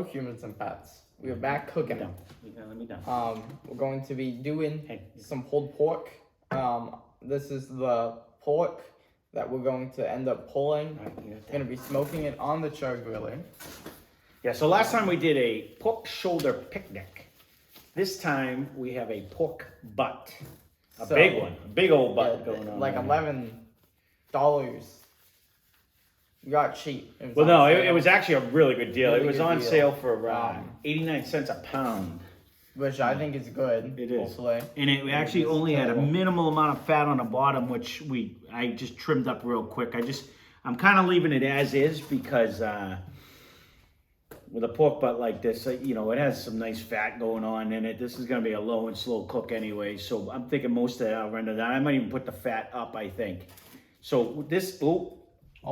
Hello, humans and pets. We are back cooking. Let me down. We're going to be doing some pulled pork. This is the pork that we're going to end up pulling. We're going to be smoking it on the Char-Griller. Yeah, so last time we did a pork shoulder picnic. This time we have a pork butt. Big one. A big old butt going on. Like $11. We got cheap. It was actually a really good deal. It was on sale for 89 cents a pound. Which I think is good. It is. Hopefully. And it actually only had a minimal amount of fat on the bottom, which I just trimmed up real quick. I'm kind of leaving it as is because with a pork butt like this, it has some nice fat going on in it. This is going to be a low and slow cook anyway. So I'm thinking most of that I'll render down. I might even put the fat up, I think. So this,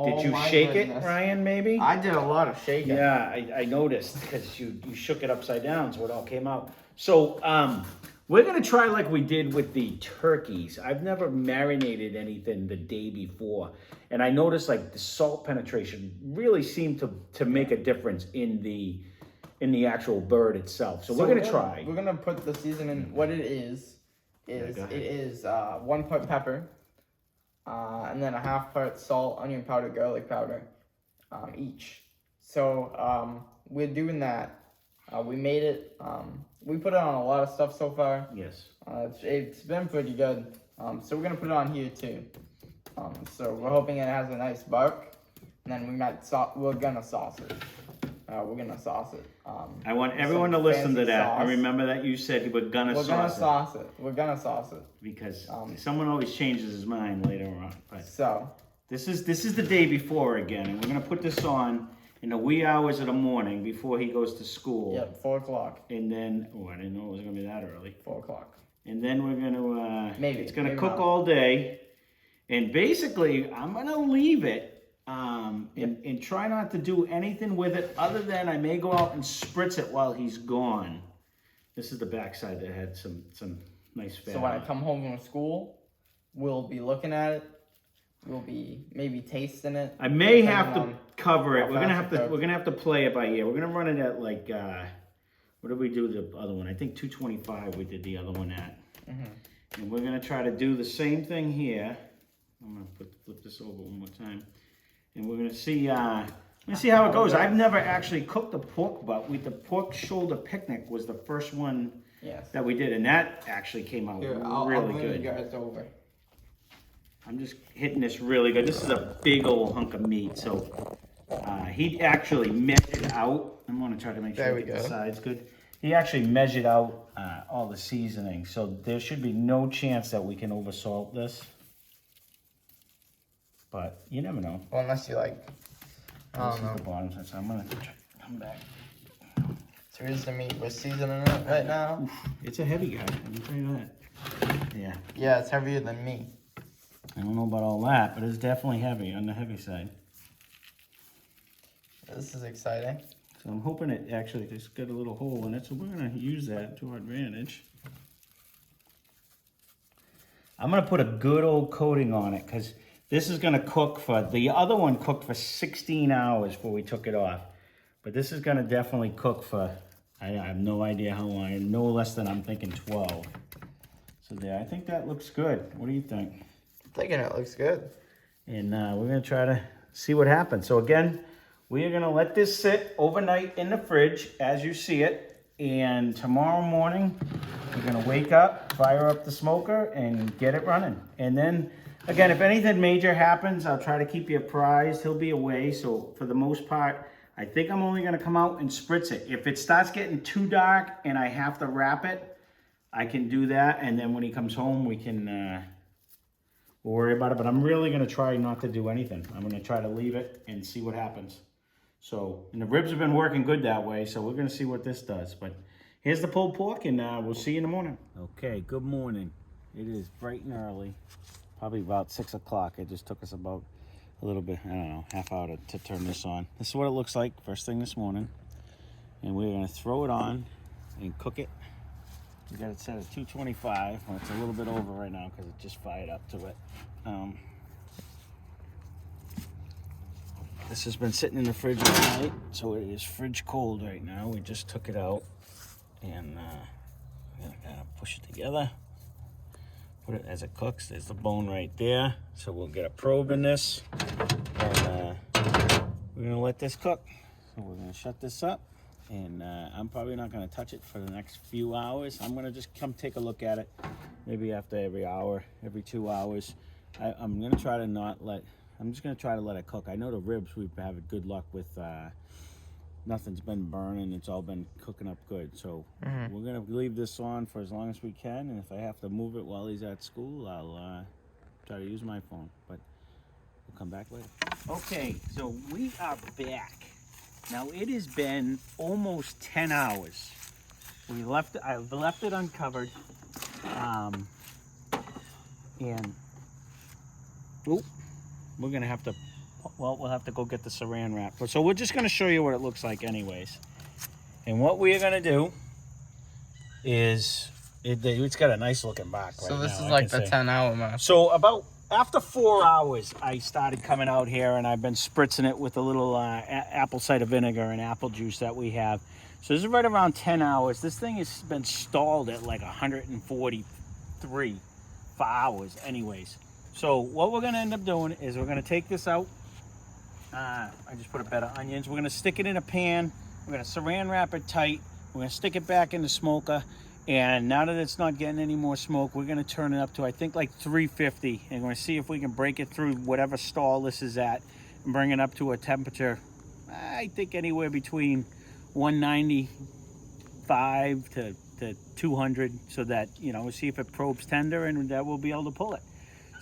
did you shake it, Ryan, maybe? I did a lot of shaking. Yeah, I noticed because you shook it upside down so it all came out. So we're going to try like we did with the turkeys. I've never marinated anything the day before. And I noticed like the salt penetration really seemed to make a difference in the actual bird itself. So we're going to try. We're going to put the seasoning, what it is 1 part pepper. And then a half part salt, onion powder, garlic powder, each. So we're doing that. We made it. We put it on a lot of stuff so far. Yes. It's been pretty good. So we're gonna put it on here too. So we're hoping it has a nice bark. And then we're gonna sauce it. We're gonna sauce it. I want everyone to listen to that. I remember that you said we're gonna sauce it. We're gonna sauce it. Because someone always changes his mind later on. But so this is the day before again, and we're gonna put this on in the wee hours of the morning before he goes to school. Yep, 4 o'clock. And then I didn't know it was gonna be that early. 4 o'clock. And then we're gonna it's gonna maybe cook all day, and basically I'm gonna leave it. And try not to do anything with it other than I may go out and spritz it while he's gone. This is the backside that had some nice fat. So when I come home from school, we'll be looking at it. We'll be maybe tasting it. I may have to cover it. We're gonna have to play it by ear. We're gonna run it at like what did we do the other one? I think 225 we did the other one at. And we're gonna try to do the same thing here. I'm gonna flip this over one more time. And we're gonna see how it goes. I've never actually cooked a pork butt. The pork shoulder picnic was the first one that we did, and that actually came out really I'll good. You guys over. I'm just hitting this really good. This is a big old hunk of meat, so he actually measured out. I'm gonna try to make sure I get the sides good. He actually measured out all the seasoning, so there should be no chance that we can oversalt this. But you never know. Well, unless you like, I don't know. The bottom, so I'm gonna come back. So here's the meat. We're seasoning it right now. Oof, it's a heavy guy. Let me tell you that. Yeah. Yeah, it's heavier than me. I don't know about all that, but it's definitely heavy, on the heavy side. This is exciting. So I'm hoping it actually just got a little hole in it, so we're gonna use that to our advantage. I'm gonna put a good old coating on it, because this is gonna cook the other one cooked for 16 hours before we took it off. But this is gonna definitely cook for, I have no idea how long, no less than I'm thinking 12. So there, I think that looks good. What do you think? I'm thinking it looks good. And we're gonna try to see what happens. So again, we are gonna let this sit overnight in the fridge as you see it. And tomorrow morning, we're gonna wake up, fire up the smoker, and get it running. And then, again, if anything major happens, I'll try to keep you apprised. He'll be away, so for the most part, I think I'm only gonna come out and spritz it. If it starts getting too dark and I have to wrap it, I can do that, and then when he comes home, we can we'll worry about it. But I'm really gonna try not to do anything. I'm gonna try to leave it and see what happens. So, and the ribs have been working good that way, so we're gonna see what this does. But here's the pulled pork, and we'll see you in the morning. Okay, good morning. It is bright and early. Probably about 6 o'clock. It just took us about a little bit, I don't know, half hour to turn this on. This is what it looks like first thing this morning. And we're gonna throw it on and cook it. We got it set at 225. Well, it's a little bit over right now because it just fired up to it. This has been sitting in the fridge all night, so it is fridge cold right now. We just took it out, and we're gonna kind of push it together. Put it as it cooks. There's the bone right there. So we'll get a probe in this, and we're gonna let this cook. So we're gonna shut this up, and I'm probably not gonna touch it for the next few hours. I'm gonna just come take a look at it, maybe after every hour, every 2 hours. I'm gonna try to not let. I'm just gonna try to let it cook. I know the ribs we've had good luck with. Nothing's been burning. It's all been cooking up good. So we're gonna leave this on for as long as we can. And if I have to move it while he's at school, I'll try to use my phone. But we'll come back later. Okay, so we are back. Now it has been almost 10 hours. I've left it uncovered. And we're gonna have to. Well, we'll have to go get the saran wrap. So we're just going to show you what it looks like anyways. And what we are going to do is, it's got a nice looking back right now. So this is like the 10-hour mark. So about after 4 hours, I started coming out here and I've been spritzing it with a little apple cider vinegar and apple juice that we have. So this is right around 10 hours. This thing has been stalled at like 143 for hours anyways. So what we're going to end up doing is we're going to take this out. I just put a bed of onions. We're going to stick it in a pan. We're going to saran wrap it tight. We're going to stick it back in the smoker. And now that it's not getting any more smoke, we're going to turn it up to, I think, like 350. And we're going to see if we can break it through whatever stall this is at and bring it up to a temperature, I think, anywhere between 195 to 200, so that, we'll see if it probes tender and that we'll be able to pull it.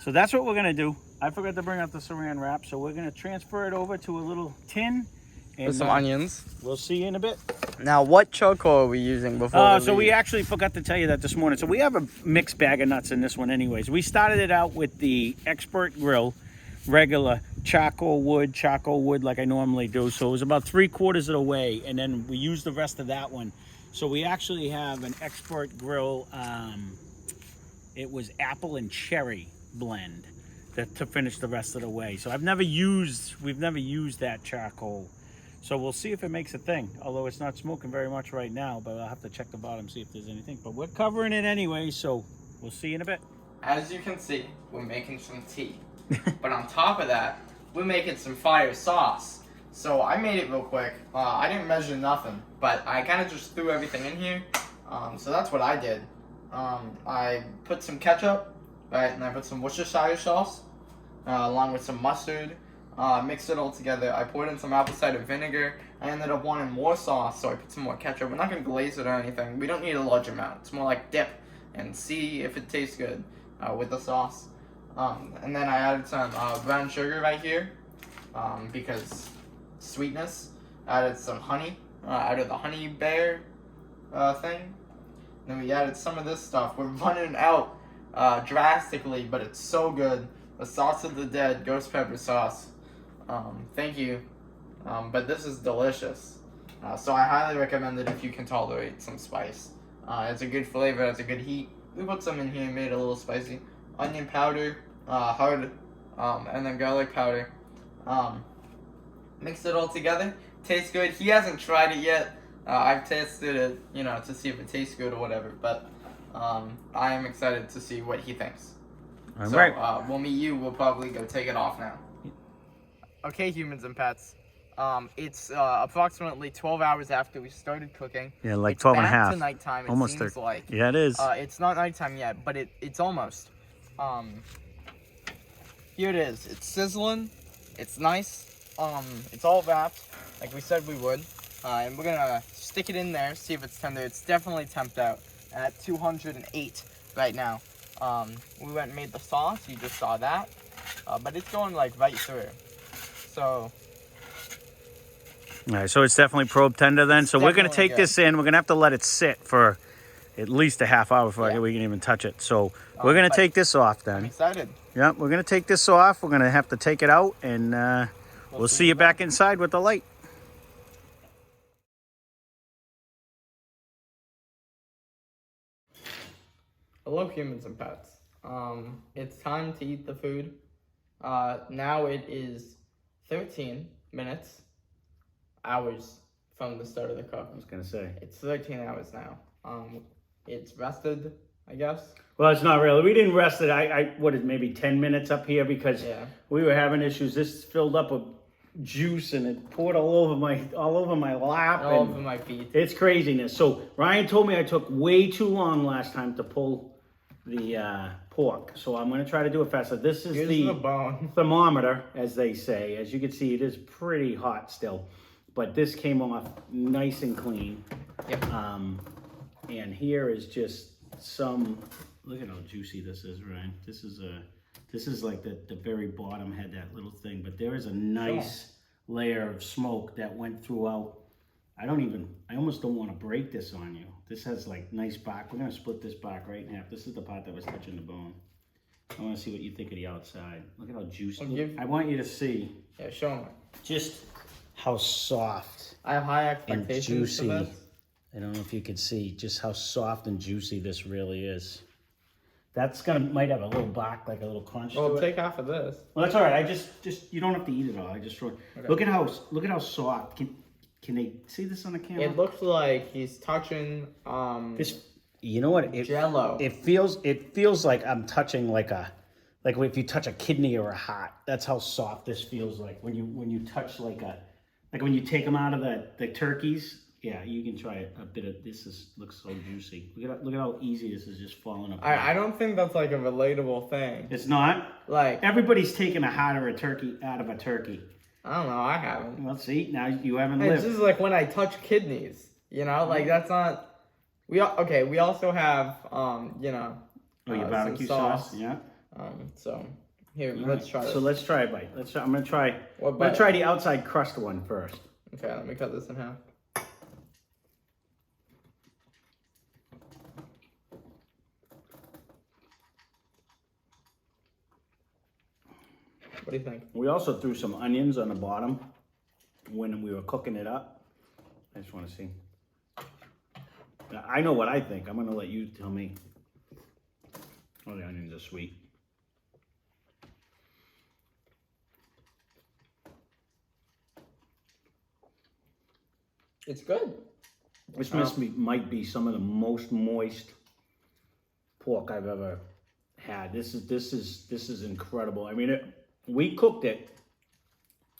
So that's what we're going to do. I forgot to bring out the saran wrap, so we're going to transfer it over to a little tin. And, with some onions. We'll see you in a bit. Now, what charcoal are we using before we actually forgot to tell you that this morning. So we have a mixed bag of nuts in this one anyways. We started it out with the Expert Grill, regular charcoal wood like I normally do. So it was about 3/4 of the way, and then we used the rest of that one. So we actually have an Expert Grill, it was apple and cherry blend to finish the rest of the way. So we've never used that charcoal. So we'll see if it makes a thing, although it's not smoking very much right now, but I'll have to check the bottom, see if there's anything. But we're covering it anyway, so we'll see you in a bit. As you can see, we're making some tea. But on top of that, we're making some fire sauce. So I made it real quick. I didn't measure nothing, but I kind of just threw everything in here. So that's what I did. I put some ketchup, right, and I put some Worcestershire sauce, along with some mustard. Mixed it all together. I poured in some apple cider vinegar. I ended up wanting more sauce, so I put some more ketchup. We're not going to glaze it or anything. We don't need a large amount. It's more like dip and see if it tastes good with the sauce. And then I added some brown sugar right here because sweetness. I added some honey out of the honey bear thing. Then we added some of this stuff. We're running out drastically, but it's so good. The sauce of the dead, ghost pepper sauce. Thank you. But this is delicious. So I highly recommend it if you can tolerate some spice. It's a good flavor, it's a good heat. We put some in here, made it a little spicy. Onion powder, hard, and then garlic powder. Mix it all together. Tastes good. He hasn't tried it yet. I've tasted it, to see if it tastes good or whatever. But I am excited to see what he thinks. All right. We'll meet you. We'll probably go take it off now. Okay, humans and pets. It's approximately 12 hours after we started cooking. Yeah, like it's 12 and a back half. to nighttime, it almost seems 30. like. Yeah, it is. It's not nighttime yet, but it's almost. Here it is. It's sizzling. It's nice. It's all wrapped, like we said we would. And we're gonna stick it in there, see if it's tender. It's definitely temped out at 208 right now. We went and made the sauce. You just saw that. But it's going like right through. So. All right, so it's definitely probe tender then. So we're going to take this in. We're going to have to let it sit for at least a half hour before we can even touch it. So we're going to take this off then. I'm excited. Yeah, we're going to take this off. We're going to have to take it out, and we'll see you back inside with the light. Hello, humans and pets. It's time to eat the food. Now it is 13 minutes, hours from the start of the cook. I was gonna say. It's 13 hours now. It's rested, I guess. Well, it's not really. We didn't rest it. What is maybe 10 minutes up here because we were having issues. This filled up with juice and it poured all over my lap. All over my feet. It's craziness. So Ryan told me I took way too long last time to pull the pork. So I'm gonna try to do it faster. This is the bone. thermometer, as they say. As you can see, it is pretty hot still, but this came off nice and clean. Yep. And here is just some. Look at how juicy this is, Ryan. This is like the very bottom had that little thing, but there is a nice layer of smoke that went throughout. I almost don't want to break this on you. This has like nice bark. We're gonna split this bark right in half. This is the part that was touching the bone. I want to see what you think of the outside. Look at how juicy. I want you to see. Yeah, show me. Just how soft. I have high expectations and juicy. for this. I don't know if you could see just how soft and juicy this really is. That's might have a little bark, like a little crunch to it. Take half of this. Well, that's all right. I just you don't have to eat it all. I just throw it. Okay. Look at how soft. Can they see this on the camera? It looks like he's touching this. You know what? Jello. It feels like I'm touching like if you touch a kidney or a heart. That's how soft this feels like when you touch like when you take them out of the turkeys. Yeah, you can try a bit of this. Looks so juicy. Look at how easy this is just falling apart. I don't think that's like a relatable thing. It's not. Like everybody's taking a heart of a turkey out of a turkey. I don't know. I haven't. Well, see, now you haven't lived. It's just like when I touch kidneys. You know, like that's not. We also have you know. Oh, your barbecue sauce. Yeah. So here, let's try this. So let's try a bite. I'm gonna try. I'm gonna try the outside crust one first. Okay, let me cut this in half. What do you think? We also threw some onions on the bottom when we were cooking it up. I just want to see. Now, I know what I think. I'm going to let you tell me. Oh, the onions are sweet. It's good. This might be some of the most moist pork I've ever had. This is incredible. I mean, we cooked it,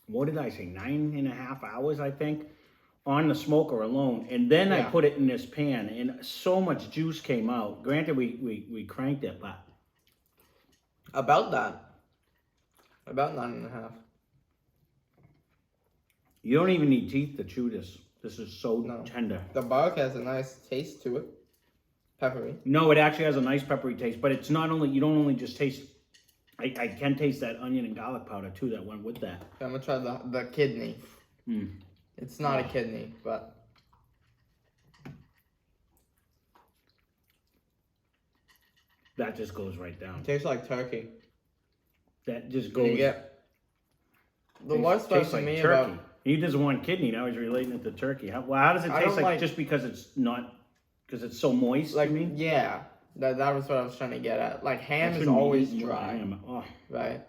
what did I say, 9.5 hours, I think, on the smoker alone. And then I put it in this pan, and so much juice came out. Granted, we cranked it, but... About 9.5. You don't even need teeth to chew this. This is so tender. The bark has a nice taste to it. Peppery. No, it actually has a nice peppery taste, but it's not only, you don't only just taste... I can taste that onion and garlic powder too that went with that. Okay, I'm gonna try the kidney. It's not a kidney, but that just goes right down. It tastes like turkey. That just goes. The worst part for me turkey. He doesn't want kidney. Now he's relating it to turkey. How does it taste like? Just because it's not, because it's so moist. Like you mean? Yeah. That was what I was trying to get at. Like ham is always dry. Oh. Right.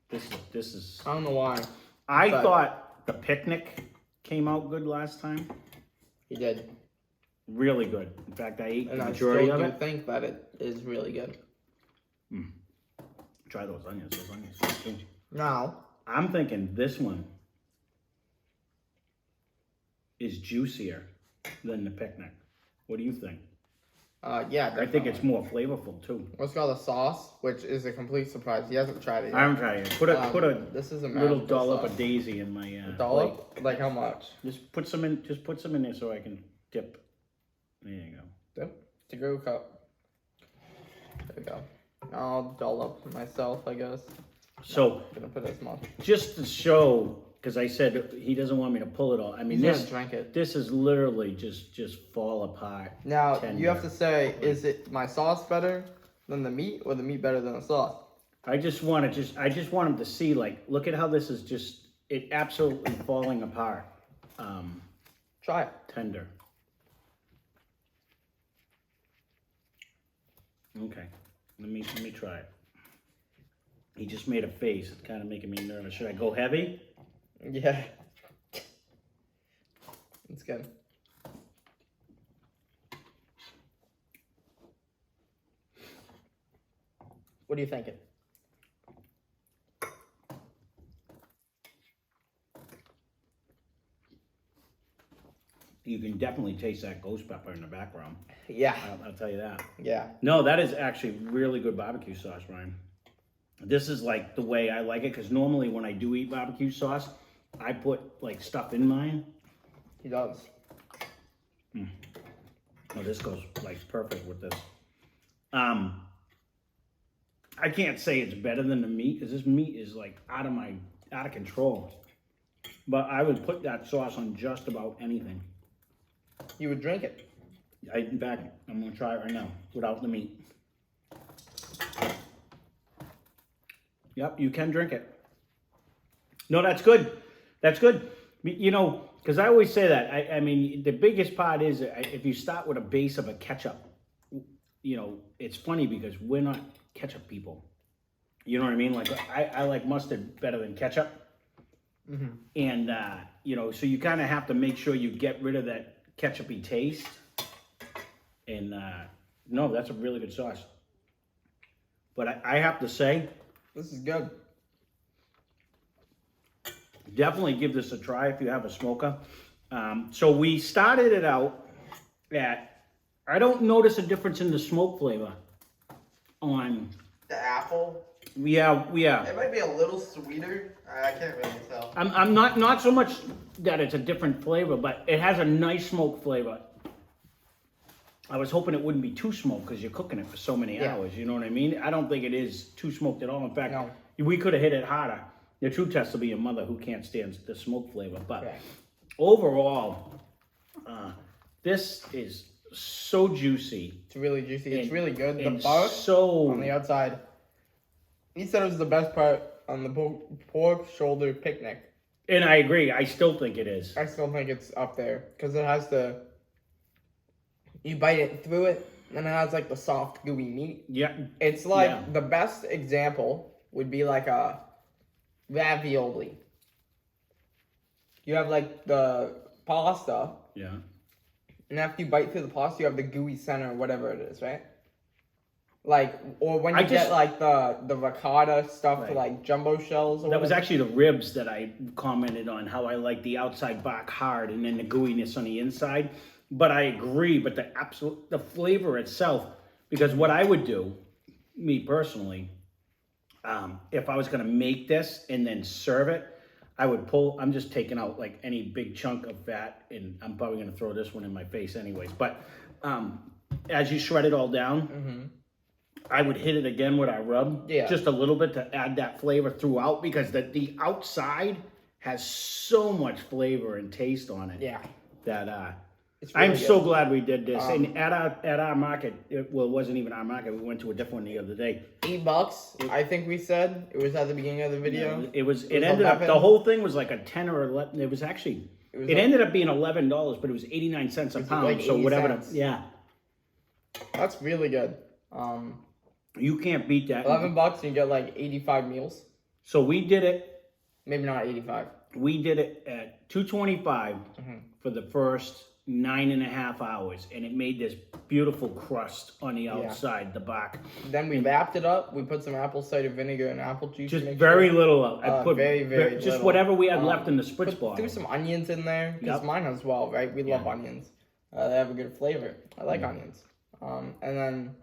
This is. I don't know why. I thought the picnic came out good last time. He did. Really good. In fact, I ate the majority of it. I think that it is really good. Try those onions. Now, I'm thinking this one is juicier than the picnic. What do you think? Yeah, definitely. I think it's more flavorful too. What's called a sauce, which is a complete surprise. He hasn't tried it yet. I haven't tried it. Put a this is a little dollop of daisy in my a dollop? plate. Like how much? Just put some in there so I can dip. There you go. Dip? To go cup. There we go. I'll dollop myself, I guess. So I'm gonna put as much. Just to show, because I said he doesn't want me to pull it all. I mean, He's gonna drink it. This is literally just fall apart. Now tender. you have to say, is it my sauce better than the meat, or the meat better than the sauce? I just want him to see, like, look at how this is it absolutely falling apart. Try it. Tender. Okay, let me try it. He just made a face. It's kind of making me nervous. Should I go heavy? Yeah. It's good. What are you thinking? You can definitely taste that ghost pepper in the background. Yeah. I'll tell you that. Yeah. No, that is actually really good barbecue sauce, Ryan. This is like the way I like it, because normally when I do eat barbecue sauce, I put like stuff in mine. He does. Oh, this goes like perfect with this. I can't say it's better than the meat, because this meat is like out of control. But I would put that sauce on just about anything. You would drink it. In fact, I'm gonna try it right now without the meat. Yep, you can drink it. No, that's good. That's good. You know, because I always say that. I mean, the biggest part is if you start with a base of a ketchup, you know, it's funny because we're not ketchup people. You know what I mean? Like, I like mustard better than ketchup. Mm-hmm. And, you know, so you kind of have to make sure you get rid of that ketchupy taste. And, no, that's a really good sauce. But I have to say, This is good. definitely give this a try if you have a smoker. So we started it out at, I don't notice a difference in the smoke flavor on, The apple. yeah. It might be a little sweeter. I can't really tell. I'm not so much that it's a different flavor, but it has a nice smoke flavor. I was hoping it wouldn't be too smoked because you're cooking it for so many hours. You know what I mean? I don't think it is too smoked at all. In fact, No. we could have hit it harder. The true test will be your mother, who can't stand the smoke flavor. But Okay. overall, this is so juicy. It's really juicy. It's and- really good. The and bark so on the outside. He said it was the best part on the pork shoulder picnic. And I agree. I still think it is. I still think it's up there because it has the. You bite it through it, and it has like the soft, gooey meat. Yeah. It's like Yeah. the best example would be like a ravioli. You have like the pasta, Yeah. and after you bite through the pasta, you have the gooey center, whatever it is, right? Like, or when you get like the ricotta stuff to like jumbo shells. Or That was whatever. actually the ribs that I commented on, how I like the outside bark hard and then the gooiness on the inside. But I agree, but the flavor itself, because what I would do, me personally, if I was gonna make this and then serve it, I would I'm just taking out like any big chunk of fat, and I'm probably gonna throw this one in my face anyways. But as you shred it all down, I would hit it again with our rub, just a little bit to add that flavor throughout, because the outside has so much flavor and taste on it. Yeah. That It's really I'm good. so glad we did this. And at our market, it wasn't even our market. We went to a different one the other day. $8, I think we said it was at the beginning of the video. It ended up, the whole thing was like a 10 or 11. It was actually, it ended up being $11, but it was 89 cents a pound. like so 80 whatever. cents. Yeah. That's really good. You can't beat that. $11, and you get like 85 meals. So we did it. Maybe not 85. We did it at $2.25 for the first 9.5 hours, and it made this beautiful crust on the outside, the bark. Then we wrapped it up. We put some apple cider vinegar and apple juice. Just to make very sure. little. I put very just little. whatever we had left in the spritz Threw bottle. some onions in there because mine as well, right? We love onions. They have a good flavor. I like onions. And then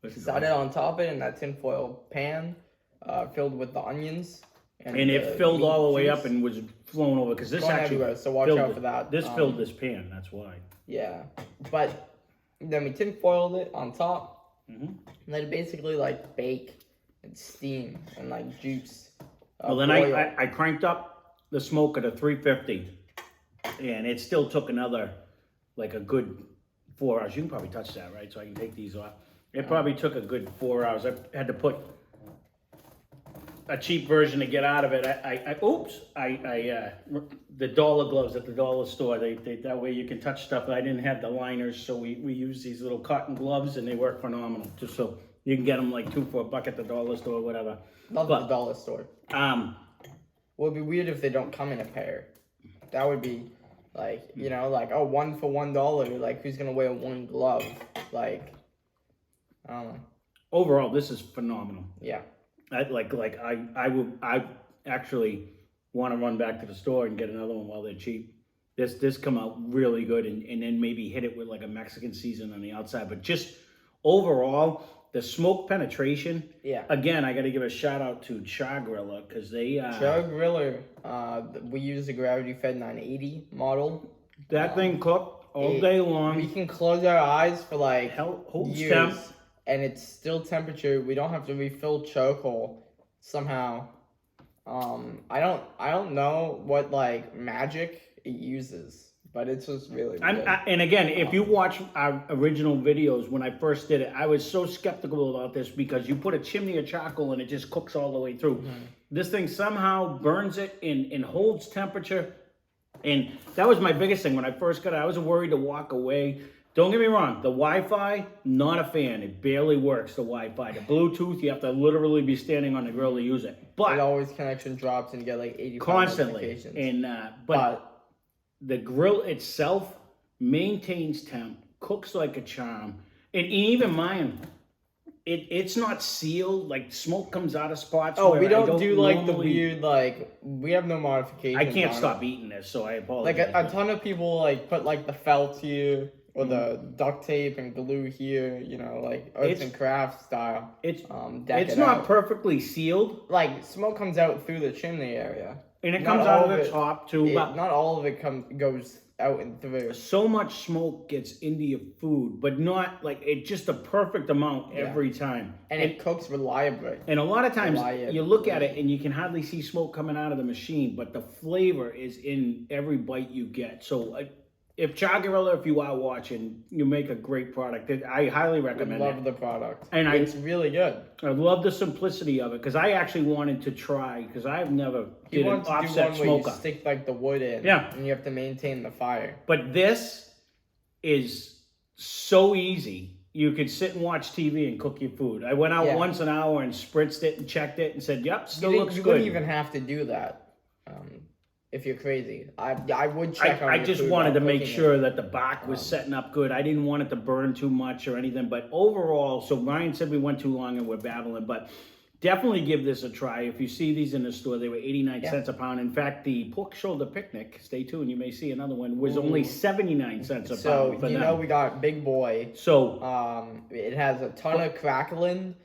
set it on top of it in that tinfoil pan, filled with the onions. And it filled meat all the way juice. up and was flown over, because this Going actually everywhere, so watch filled out for that. This filled this pan. That's why. Yeah, but then we tinfoiled it on top, and then basically like bake and steam and like juice. Well, then I cranked up the smoker to 350, and it still took another like a good 4 hours. You can probably touch that, right? So I can take these off. It probably took a good 4 hours. I had to put a cheap version to get out of it. The dollar gloves at the dollar store, they that way you can touch stuff. I didn't have the liners, so we used these little cotton gloves, and they work phenomenal. Just so you can get them like $2 for $1 at the dollar store or whatever. Love the dollar store. would be weird if they don't come in a pair. That would be like, you know, like, oh, one for $1. Like, who's gonna wear one glove? Like, I don't know. Overall, this is phenomenal. Yeah. I actually want to run back to the store and get another one while they're cheap. This come out really good, and then maybe hit it with like a Mexican season on the outside. But just overall, the smoke penetration. Yeah. Again, I got to give a shout out to Char-Griller because they Char-Griller. We use the gravity fed 980 model. That thing cooked all day long. We can close our eyes for like holds years, temp. and it's still temperature. We don't have to refill charcoal somehow. I don't know what like magic it uses, but it's just really good. And again, if you watch our original videos when I first did it, I was so skeptical about this because you put a chimney of charcoal and it just cooks all the way through. Mm-hmm. This thing somehow burns it and holds temperature. And that was my biggest thing when I first got it. I was worried to walk away. Don't get me wrong, the Wi-Fi, not a fan. It barely works, the Wi-Fi. The Bluetooth, you have to literally be standing on the grill to use it. But it always connection drops and you get like 85 constantly. notifications. And but the grill itself maintains temp, cooks like a charm. And even mine, it's not sealed. Like smoke comes out of spots. Oh, where we don't do like normally, the weird like we have no modifications. I can't stop eating this, so I apologize. Like a ton of people like put like the felt here or the duct tape and glue here. You know, like arts and crafts style. It's not perfectly sealed. Like smoke comes out through the chimney area. And it comes out of the top too. But not all of it goes out and through. So much smoke gets into your food, but not like it's just a perfect amount every time. And it cooks reliably. And a lot of times you look at it and you can hardly see smoke coming out of the machine, but the flavor is in every bite you get. So if Char-Griller, if you are watching, you make a great product. I highly recommend it. I love the product. And it's really good. I love the simplicity of it because I actually wanted to try because I've never did an offset smoker. Where you stick like the wood in, and you have to maintain the fire. But this is so easy. You could sit and watch TV and cook your food. I went out once an hour and spritzed it and checked it and said, "Yep, still looks good." You wouldn't even have to do that. If you're crazy, I would check on I just wanted to make sure that the bark was setting up good. I didn't want it to burn too much or anything. But overall, so Ryan said we went too long and we're battling. But definitely give this a try. If you see these in the store, they were 89 cents a pound. In fact, the pork shoulder picnic, stay tuned, you may see another one, was only 79 cents a pound. So, you know, we got Big Boy. So, it has a ton of crackling.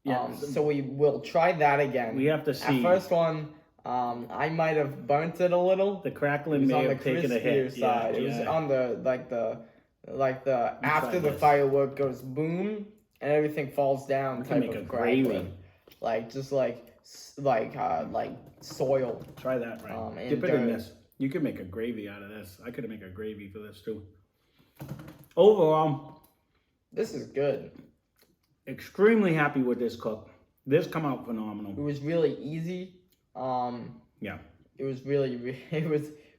So we will try that again. We have to see. At first one... I might have burnt it a little. The crackling may have taken a hit. Side. It was on the after the firework goes boom and everything falls down type of crackling. Like just like soil. Try that, right? Dip it in this. You could make a gravy out of this. I could make a gravy for this too. Overall, this is good. Extremely happy with this cook. This come out phenomenal. It was really easy. It was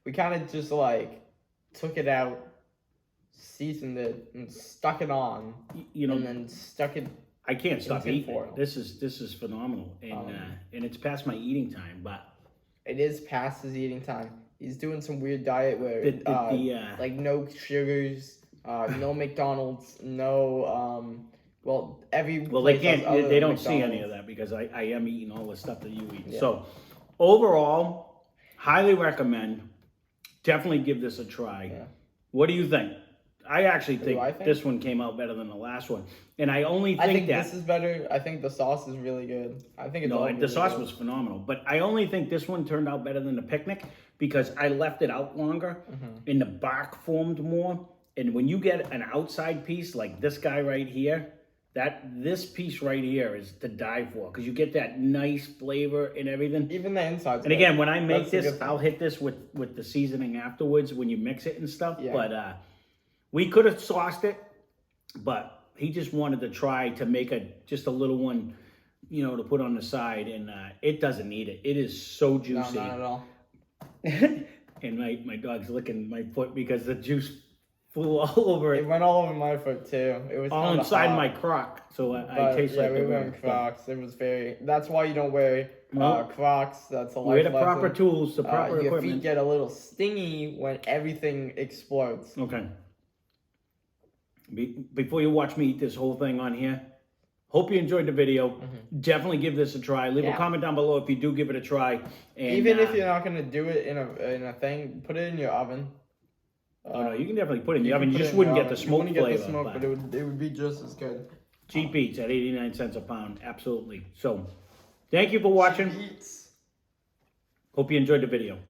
we kind of just like took it out, seasoned it, and stuck it on, and then stuck it. I can't stop eating it. This is phenomenal, and it's past my eating time, but it is past his eating time. He's doing some weird diet where like no sugars, no McDonald's, no they can't. They don't see any of that because I am eating all the stuff that you eat. So. Overall, highly recommend. Definitely give this a try. Yeah. What do you think? I actually think this one came out better than the last one. And I think this is better. I think the sauce is really good. I think it's the sauce was phenomenal. But I only think this one turned out better than the picnic because I left it out longer and the bark formed more. And when you get an outside piece like this guy right here, this piece right here is to die for because you get that nice flavor and everything. Even the inside. And again, when I make this, I'll hit this with the seasoning afterwards when you mix it and stuff. Yeah. But we could have sauced it, but he just wanted to try to make just a little one, to put on the side, and it doesn't need it. It is so juicy. No, not at all. And my dog's licking my foot because the juice flew all over it. It went all over my foot too. It was all inside my Croc, so I tasted like we wearing Crocs. It was that's why you don't wear Well, Crocs. That's a life wear the lesson. proper tools, the proper Your equipment. feet get a little stingy when everything explodes. Okay. Before you watch me eat this whole thing on here, hope you enjoyed the video. Definitely give this a try. Leave a comment down below if you do give it a try. And, even if you're not gonna do it in a thing, put it in your oven. Oh no, you can definitely put it in the oven. You just wouldn't get the smoke flavor. Get the smoke, but it would be just as good. Cheap eats at 89 cents a pound. Absolutely. So, thank you for watching. Hope you enjoyed the video.